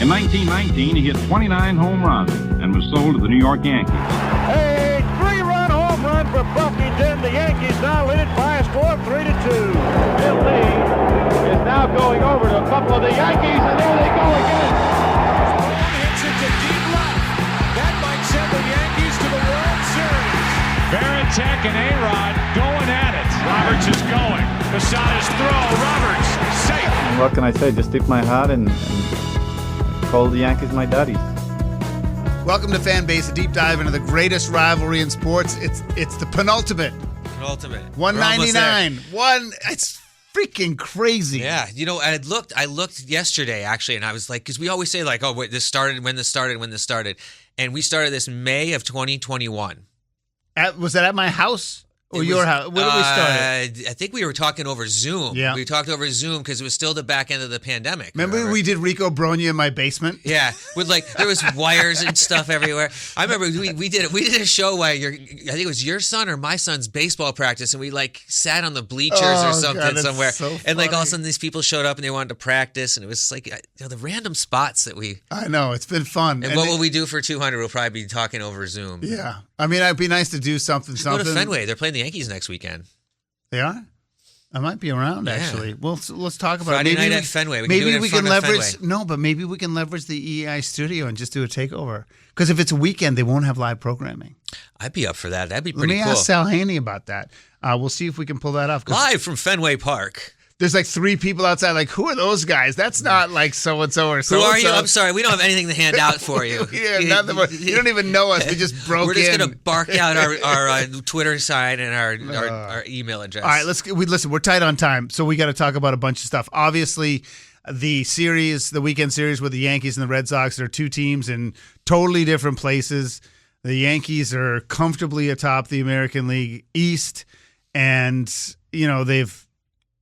In 1919, he hit 29 home runs and was sold to the New York Yankees. A three-run home run for Buffington. The Yankees now lead it by a score of 3-2. Bill Lee is now going over to a couple of the Yankees, and there they go again. Hits it to deep left. That might send the Yankees to the World Series. Varitek and A-Rod going at it. Roberts is going. Posada's throw. Roberts safe. And what can I say? Just stick my hat and call the Yankees my daddies. Welcome to Fanbase, a deep dive into the greatest rivalry in sports. It's the penultimate. 199. It's freaking crazy. Yeah, I looked yesterday actually, and I was like, because we always say like, oh, wait, this started, and we started this May of 2021. Was that at my house? Or your house? When did we start it? I think we were talking over Zoom. Yeah. We talked over Zoom because it was still the back end of the pandemic. Remember we did Rico Bronya in my basement? Yeah, with there was wires and stuff everywhere. I remember we did a show where I think it was your son or my son's baseball practice, and we sat on the bleachers or something somewhere, so and all of funny. a sudden these people showed up and they wanted to practice, and it was the random spots that we. I know, it's been fun. And what will we do for 200? We'll probably be talking over Zoom. Yeah, I mean, it'd be nice to do something. Go to Fenway. They're playing the Yankees next weekend. They are? I might be around, actually. Well, let's talk about Friday it. Night at Fenway. Maybe we can leverage. No, but maybe we can leverage the EI studio and just do a takeover. Because if it's a weekend, they won't have live programming. I'd be up for that. That'd be pretty cool. Let me ask Sal Haney about that. We'll see if we can pull that off. Live from Fenway Park. There's 3 people outside. Who are those guys? That's not so and so or so. Who are you? I'm sorry, we don't have anything to hand out for you. You don't even know us. We just broke in. We're just going to bark out our Twitter sign and our email address. All right, listen. We're tight on time, so we got to talk about a bunch of stuff. Obviously, the weekend series with the Yankees and the Red Sox. They're 2 teams in totally different places. The Yankees are comfortably atop the American League East, and they've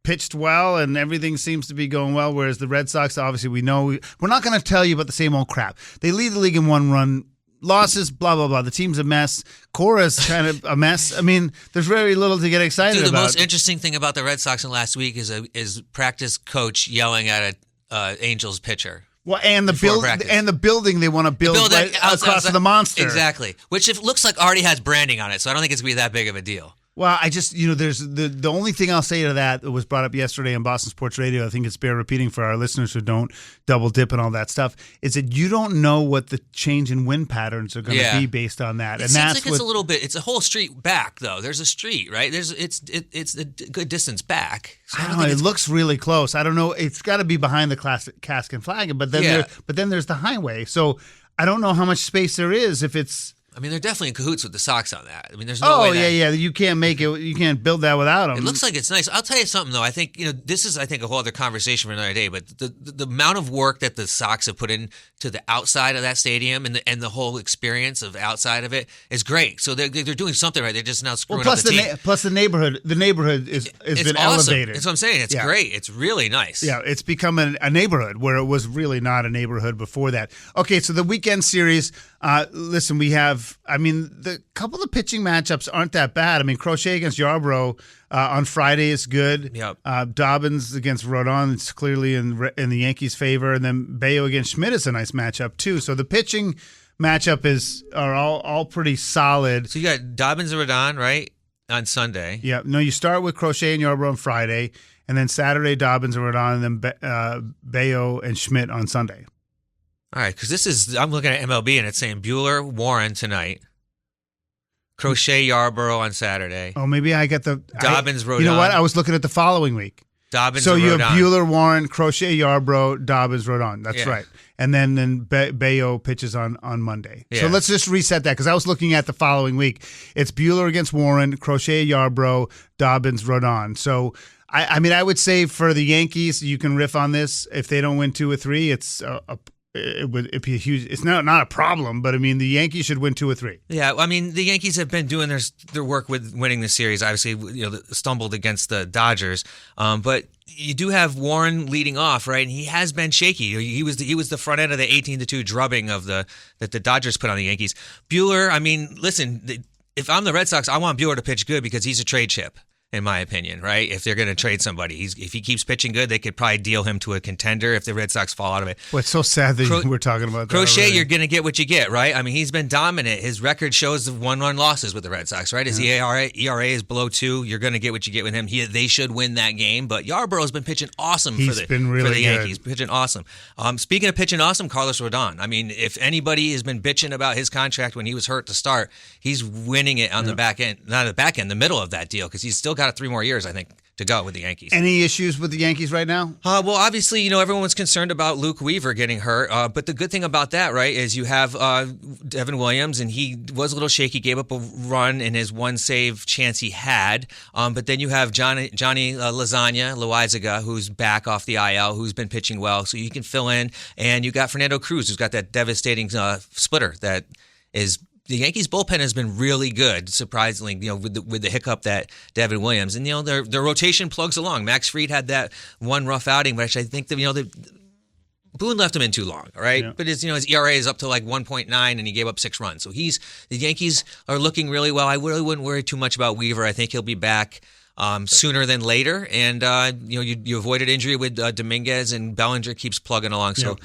pitched well and everything seems to be going well, whereas the Red Sox, obviously we're not going to tell you about the same old crap. They lead the league in 1 run losses, blah, blah, blah. The team's a mess. Cora's kind of a mess. I mean, there's very little to get excited about. The most interesting thing about the Red Sox in last week is practice coach yelling at a Angels pitcher. Well, and the building they want to build right across the monster. Exactly. Which it looks like already has branding on it, so I don't think it's going to be that big of a deal. Well, I just, there's the only thing I'll say to that was brought up yesterday on Boston Sports Radio. I think it's bear repeating for our listeners who don't double dip and all that stuff. Is that you don't know what the change in wind patterns are going to be based on that. It seems like it's a little bit. It's a whole street back though. There's a street, right? It's a good distance back. So I don't know. It looks really close. I don't know. It's got to be behind the classic cask and flag, but then there's the highway. So I don't know how much space there is if it's. I mean, they're definitely in cahoots with the Sox on that. I mean, there's no way. Oh, yeah. You can't make it. You can't build that without them. It looks like it's nice. I'll tell you something, though. I think, this is, a whole other conversation for another day, but the amount of work that the Sox have put into the outside of that stadium and the whole experience of outside of it is great. So they're doing something right. They're just now screwing up the team. Plus the neighborhood has been awesome. elevated. That's what I'm saying. It's great. It's really nice. Yeah, it's become a neighborhood where it was really not a neighborhood before that. Okay, so the weekend series, listen, we have, the couple of pitching matchups aren't that bad. Crochet against Yarbrough on Friday is good. Yep. Dobbins against Rodon is clearly in the Yankees' favor, and then Bayo against Schmidt is a nice matchup too. So the pitching matchup are all pretty solid. So you got Dobbins and Rodon, right, on Sunday. Yeah. No, you start with Crochet and Yarbrough on Friday, and then Saturday Dobbins and Rodon, and then Bayo and Schmidt on Sunday. All right, because I'm looking at MLB and it's saying Buehler, Warren tonight. Crochet, Yarbrough on Saturday. Oh, maybe I got the Dobbins, Rodon. You know what? I was looking at the following week. Dobbins, so you Rodon. have Buehler, Warren, Crochet, Yarbrough, Dobbins, Rodon. That's right. And then Bayo pitches on Monday. Yeah. So let's just reset that because I was looking at the following week. It's Buehler against Warren, Crochet, Yarbrough, Dobbins, Rodon. So I would say for the Yankees, you can riff on this. If they don't win 2 or 3, it'd be a huge. It's not a problem, but the Yankees should win 2 or 3. Yeah, the Yankees have been doing their work with winning the series. Obviously, stumbled against the Dodgers, but you do have Warren leading off, right? And he has been shaky. He was the front end of the 18-2 drubbing that the Dodgers put on the Yankees. Buehler, listen, if I'm the Red Sox, I want Buehler to pitch good because he's a trade chip. in my opinion, right? If they're going to trade somebody, if he keeps pitching good, they could probably deal him to a contender if the Red Sox fall out of it. Well, it's so sad that we're talking about that. Crochet, already. you're going to get what you get, right? I mean, he's been dominant. His record shows 1-run losses with the Red Sox, right? His ERA is below 2. You're going to get what you get with him. They should win that game, but Yarborough's been pitching awesome for the Yankees. Pitching awesome. Speaking of pitching awesome, Carlos Rodon. I mean, if anybody has been bitching about his contract when he was hurt to start, he's winning it on the back end, not the back end, the middle of that deal, because he's still got 3 more years, I think, to go with the Yankees. Any issues with the Yankees right now? Well, obviously, everyone was concerned about Luke Weaver getting hurt. But the good thing about that, right, is you have Devin Williams, and he was a little shaky, gave up a run in his one save chance he had. But then you have Johnny Loizaga, who's back off the IL, who's been pitching well, so you can fill in. And you got Fernando Cruz, who's got that devastating splitter that is. The Yankees bullpen has been really good, surprisingly, with the hiccup that Devin Williams, and their rotation plugs along. Max Fried had that one rough outing, which I think Boone left him in too long, all right? Yeah. But his ERA is up to like 1.9, and he gave up 6 runs. So the Yankees are looking really well. I really wouldn't worry too much about Weaver. I think he'll be back sooner than later, and you avoided injury with Dominguez, and Bellinger keeps plugging along. So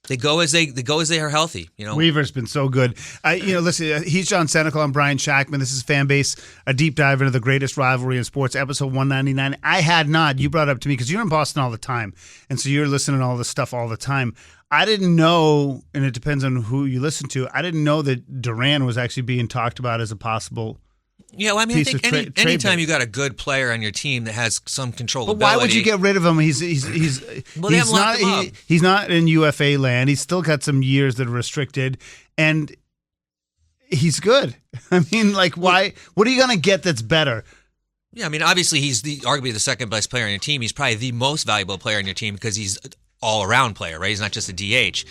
They go as they are healthy. Weaver's been so good. Listen, he's John Senecal. I'm Brian Shackman. This is Fanbase, a deep dive into the greatest rivalry in sports, episode 199. I had not. You brought it up to me because you're in Boston all the time, and so you're listening to all this stuff all the time. I didn't know, and it depends on who you listen to, I didn't know that Duran was actually being talked about as a possible. Yeah, well, I mean, I think anytime you got a good player on your team that has some controlability. But why would you get rid of him? He's not in UFA land. He's still got some years that are restricted, and he's good. I mean, why? What are you going to get that's better? Yeah, I mean, obviously he's arguably the second best player on your team. He's probably the most valuable player on your team because he's all-around player, right? He's not just a DH.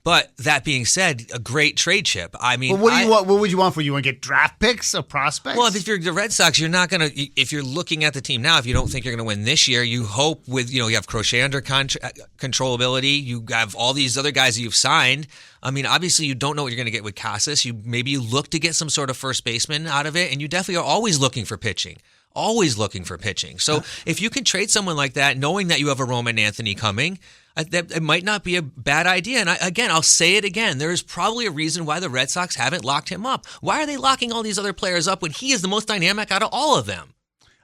But that being said, a great trade chip. I mean, what would you want for you? Want to get draft picks or prospects? Well, if you're the Red Sox, you're not going to. If you're looking at the team now, if you don't think you're going to win this year, you hope with you have Crochet under controllability. You have all these other guys that you've signed. I mean, obviously, you don't know what you're going to get with Casas. Maybe you look to get some sort of first baseman out of it, and you definitely are always looking for pitching. Always looking for pitching. So if you can trade someone like that, knowing that you have a Roman Anthony coming, it might not be a bad idea. And I'll say it again. There is probably a reason why the Red Sox haven't locked him up. Why are they locking all these other players up when he is the most dynamic out of all of them?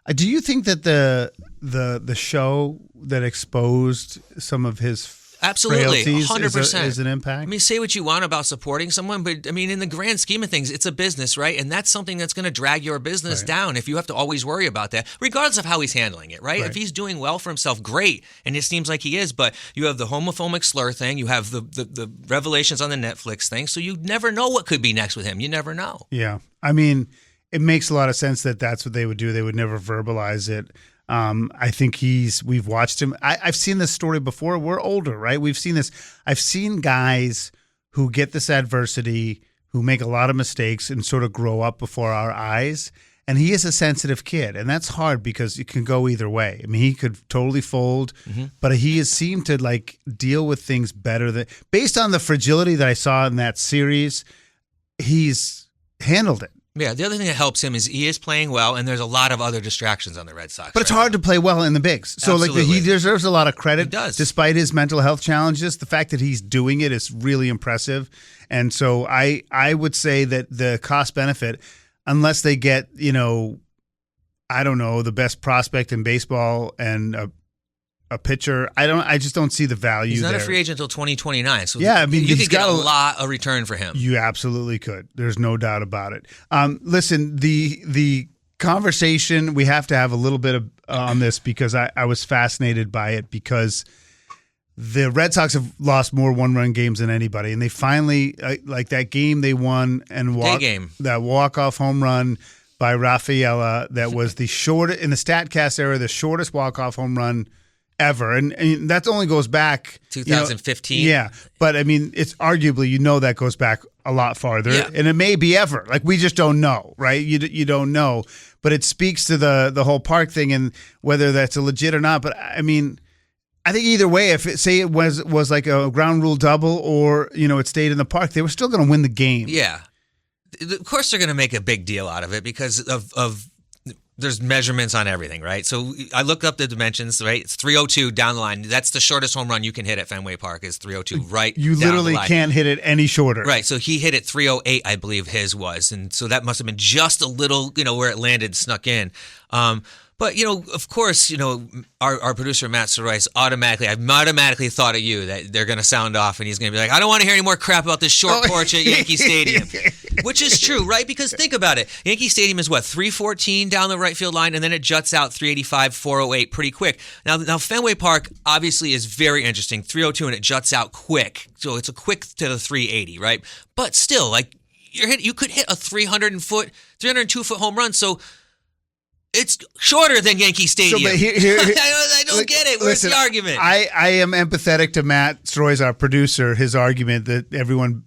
Do you think that the show that exposed some of his absolutely 100% is an impact? I mean, say what you want about supporting someone, but I mean, in the grand scheme of things, it's a business, right? And that's something that's going to drag your business down if you have to always worry about that, regardless of how he's handling it, right? If he's doing well for himself, great, and it seems like he is. But you have the homophobic slur thing, you have the revelations on the Netflix thing, so you never know what could be next with him. You never know. Yeah, I mean, it makes a lot of sense that that's what they would do. They would never verbalize it. I think we've watched him. I've seen this story before. We're older, right? We've seen this. I've seen guys who get this adversity, who make a lot of mistakes and sort of grow up before our eyes. And he is a sensitive kid. And that's hard because it can go either way. I mean, he could totally fold, but he has seemed to deal with things better based on the fragility that I saw in that series, he's handled it. Yeah, the other thing that helps him is he is playing well, and there's a lot of other distractions on the Red Sox. But it's hard to play well in the bigs. So he deserves a lot of credit. He does. Despite his mental health challenges, the fact that he's doing it is really impressive. And so I would say that the cost benefit, unless they get, I don't know, the best prospect in baseball and a pitcher, I just don't see the value. He's not there. A free agent until 2029. So yeah, I mean, you could get a lot of return for him. You absolutely could. There's no doubt about it. Listen, the conversation, we have to have a little bit of on this because I was fascinated by it because the Red Sox have lost more one-run games than anybody, and they finally like that game they won and that walk-off home run by Rafaela that was the shortest in the StatCast era, the shortest walk-off home run ever, and that only goes back 2015. Yeah, but I mean, it's arguably that goes back a lot farther, and it may be ever. We just don't know, right? You don't know, but it speaks to the whole park thing and whether that's a legit or not. But I mean, I think either way, if it was like a ground rule double or it stayed in the park, they were still going to win the game. Yeah, of course they're going to make a big deal out of it because of there's measurements on everything, right? So I looked up the dimensions, right? It's 302 down the line. That's the shortest home run you can hit at Fenway Park is 302, right? You down literally the line. can't hit it any shorter. Right, so he hit it 308, I believe his was. And so that must have been just a little, where it landed, snuck in. But, of course, our producer, Matt Sorois, I've automatically thought of you, that they're going to sound off and he's going to be like, I don't want to hear any more crap about this short porch at Yankee Stadium. Which is true, right? Because think about it. Yankee Stadium is 314 down the right field line, and then it juts out 385, 408 pretty quick. Now Fenway Park obviously is very interesting, 302, and it juts out quick. So it's a quick to the 380, right? But still, you could hit a 302-foot home run, so it's shorter than Yankee Stadium. So, but I don't get it. Where's listen, the argument? I am empathetic to Matt Sorois, our producer, his argument that everyone,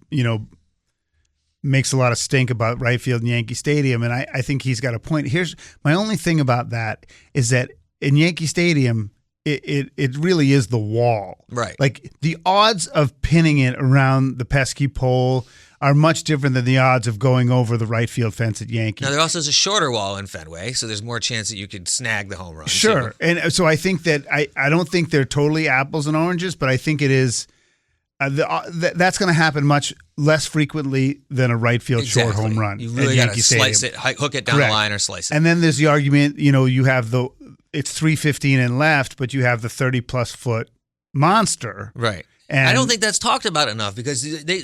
makes a lot of stink about right field in Yankee Stadium, and I think he's got a point. Here's my only thing about that is that in Yankee Stadium, it really is the wall. Right. Like the odds of pinning it around the pesky pole are much different than the odds of going over the right field fence at Yankee. Now, there also is a shorter wall in Fenway, so there's more chance that you could snag the home run. Sure. And so I think that I don't think they're totally apples and oranges, but I think it is that's going to happen much less frequently than a right field short home run. You really got to slice it, hook it down Correct. the line or slice it. And then there's the argument, you have it's 315 and left, but you have the 30-plus foot monster. Right. And I don't think that's talked about enough because they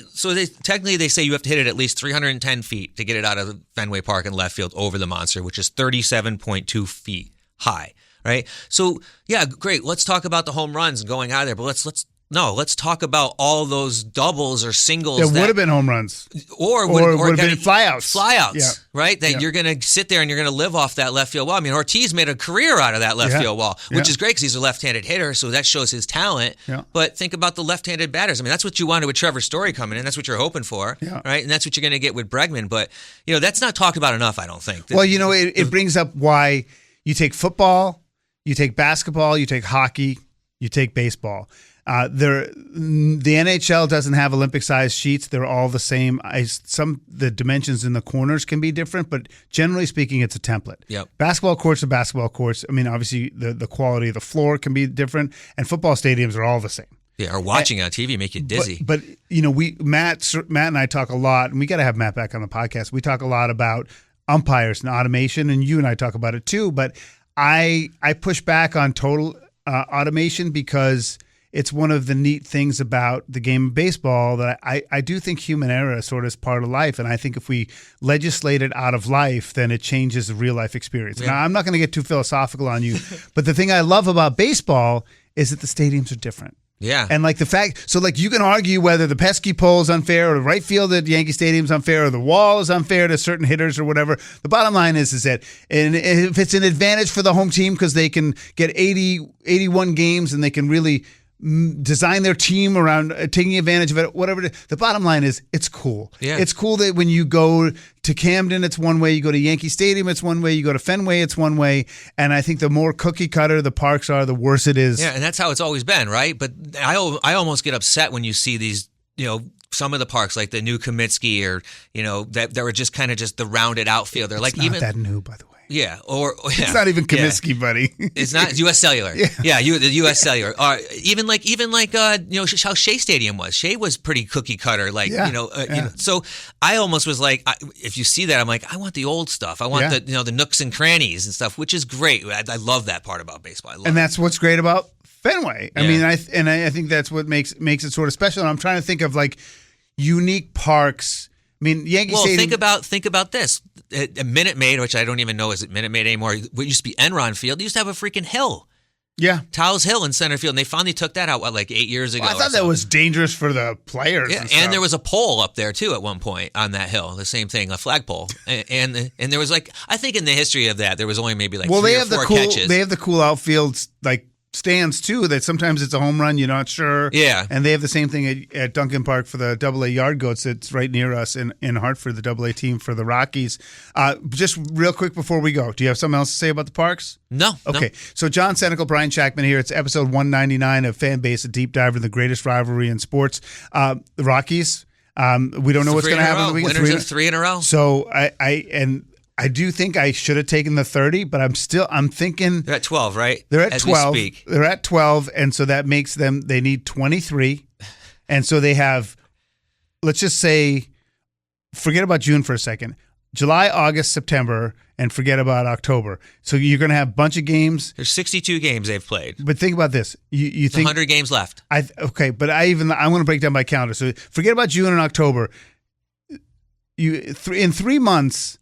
technically they say you have to hit it at least 310 feet to get it out of Fenway Park and left field over the monster, which is 37.2 feet high, right? So, yeah, great. Let's talk about the home runs and going out of there, but let's talk about all those doubles or singles that would have been home runs, or would have been flyouts. Yeah. Right? That you're going to sit there and you're going to live off that left field wall. I mean, Ortiz made a career out of that left field wall, which is great because he's a left-handed hitter, so that shows his talent. Yeah. But think about the left-handed batters. I mean, that's what you wanted with Trevor Story coming in. That's what you're hoping for, right? And that's what you're going to get with Bregman. But that's not talked about enough, I don't think. Well, it brings up why you take football, you take basketball, you take hockey, you take baseball. The NHL doesn't have Olympic-sized sheets. They're all the same. The dimensions in the corners can be different, but generally speaking, it's a template. Yep. Basketball courts are basketball courts. I mean, obviously, the quality of the floor can be different, and football stadiums are all the same. Yeah, or watching on TV make you dizzy. But Matt and I talk a lot, and we got to have Matt back on the podcast. We talk a lot about umpires and automation, and you and I talk about it too. But I push back on total automation because it's one of the neat things about the game of baseball that I do think human error sort of is part of life. And I think if we legislate it out of life, then it changes the real life experience. Yeah. Now, I'm not going to get too philosophical on you, but the thing I love about baseball is that the stadiums are different. Yeah. And the fact, so you can argue whether the pesky pole is unfair or the right field at Yankee Stadium is unfair or the wall is unfair to certain hitters or whatever. The bottom line is that if it's an advantage for the home team because they can get 81 games and they can really design their team around taking advantage of it, whatever. The bottom line is it's cool. Yeah. It's cool that when you go to Camden, it's one way. You go to Yankee Stadium, it's one way. You go to Fenway, it's one way. And I think the more cookie cutter the parks are, the worse it is. Yeah, and that's how it's always been, right? But I almost get upset when you see these, some of the parks like the new Comiskey or, that were just kind of just the rounded outfield. They're it's not that new, by the way. Yeah, it's not even Comiskey, buddy. It's not U.S. Cellular. Yeah, the U.S. Cellular. Even like how Shea Stadium was. Shea was pretty cookie cutter, So I almost was like, if you see that, I'm like, I want the old stuff. I want the nooks and crannies and stuff, which is great. I love that part about baseball. That's what's great about Fenway. I mean, I think that's what makes it sort of special. And I'm trying to think of unique parks. I mean, Yankee Stadium. Think about this. A Minute Maid, which I don't even know is it Minute Maid anymore. What used to be Enron Field, used to have a freaking hill. Yeah. Taos Hill in center field, and they finally took that out, 8 years ago? Well, I thought that was dangerous for the players. Yeah, and there was a pole up there, too, at one point on that hill. The same thing, a flagpole. And there was, I think in the history of that, there was only maybe 3 or 4 catches. They have the cool outfields, stands too, that sometimes it's a home run, you're not sure. Yeah. And they have the same thing at Duncan Park for the AA Yard Goats. It's right near us in Hartford, the AA team for the Rockies. Just real quick before we go, do you have something else to say about the parks? No. Okay. No. So John Senecal, Brian Shackman here. It's episode 199 of Fan Base, a deep dive into the greatest rivalry in sports. The Rockies, we don't know what's going to happen in the weekend. Winners of 3 in a row. So I do think I should have taken the 30, but I'm thinking They're at 12, right? they're at As 12. We speak. They're at 12, and so that makes them, they need 23. And so they have, let's just say, forget about June for a second. July, August, September, and forget about October. So you're going to have a bunch of games. There's 62 games they've played. But think about this. You think 100 games left. Okay, but I want to break down my calendar. So forget about June and October. In 3 months,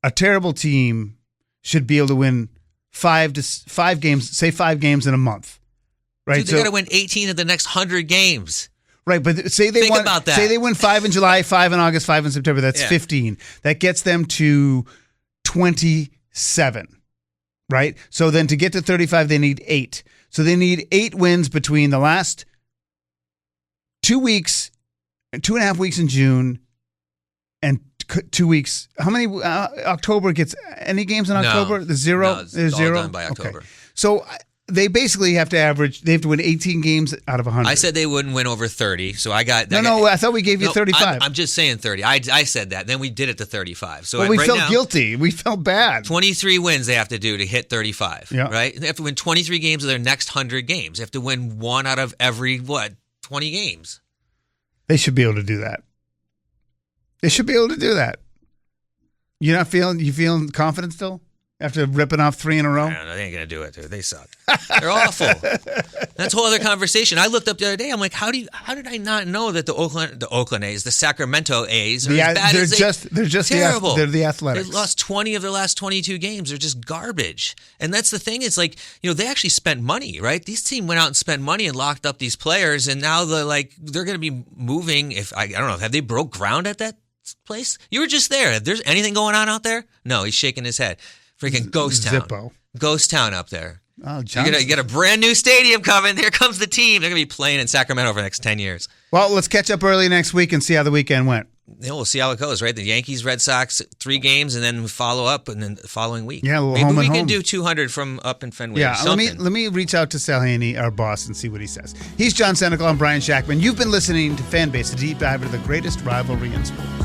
a terrible team should be able to win 5 games. Say 5 games in a month, right? Dude, they got to win 18 of the next 100 games. Right, but say they Think about that. Say they win 5 in July, 5 in August, 5 in September. That's 15. That gets them to 27, right? So then to get to 35, they need 8. So they need 8 wins between the last 2 weeks, 2.5 weeks in June, and 2 weeks. How many? October gets any games in October? No. The zero. No, it's There's all zero. done by October. Okay. So they basically have to average. They have to win 18 games out of 100. I said they wouldn't win over 30, so I got. No. I thought we gave you 35. I'm just saying 30. I said that. Then we did it to 35. So well, we right felt now, guilty. We felt bad. 23 wins they have to do to hit 35. Yeah. Right. They have to win 23 games of their next 100 games. They have to win 1 out of every 20 games. They should be able to do that. They should be able to do that. You feeling confident still? After ripping off 3 in a row? I don't know. They ain't going to do it, dude. They suck. They're awful. That's a whole other conversation. I looked up the other day. I'm like, how did I not know that the Oakland A's, the Sacramento A's, are as bad as they're just terrible. They're the Athletics. They lost 20 of their last 22 games. They're just garbage. And that's the thing. It's like, they actually spent money, right? These team went out and spent money and locked up these players, and now they're going to be moving. I don't know. Have they broke ground at that place? You were just there. If there's anything going on out there? No, he's shaking his head. Freaking ghost town. Zippo. Ghost town up there. Oh, You get a brand new stadium coming. Here comes the team. They're going to be playing in Sacramento for the next 10 years. Well, let's catch up early next week and see how the weekend went. We'll see how it goes, right? The Yankees, Red Sox, 3 games, and then we follow up, and then the following week. Yeah, a little maybe home we and can home. do 200 from up in Fenway. Yeah, or something. let me reach out to Sal Haney, our boss, and see what he says. He's John Senecal. I'm Brian Shackman. You've been listening to Fanbase, a deep dive into the greatest rivalry in sports.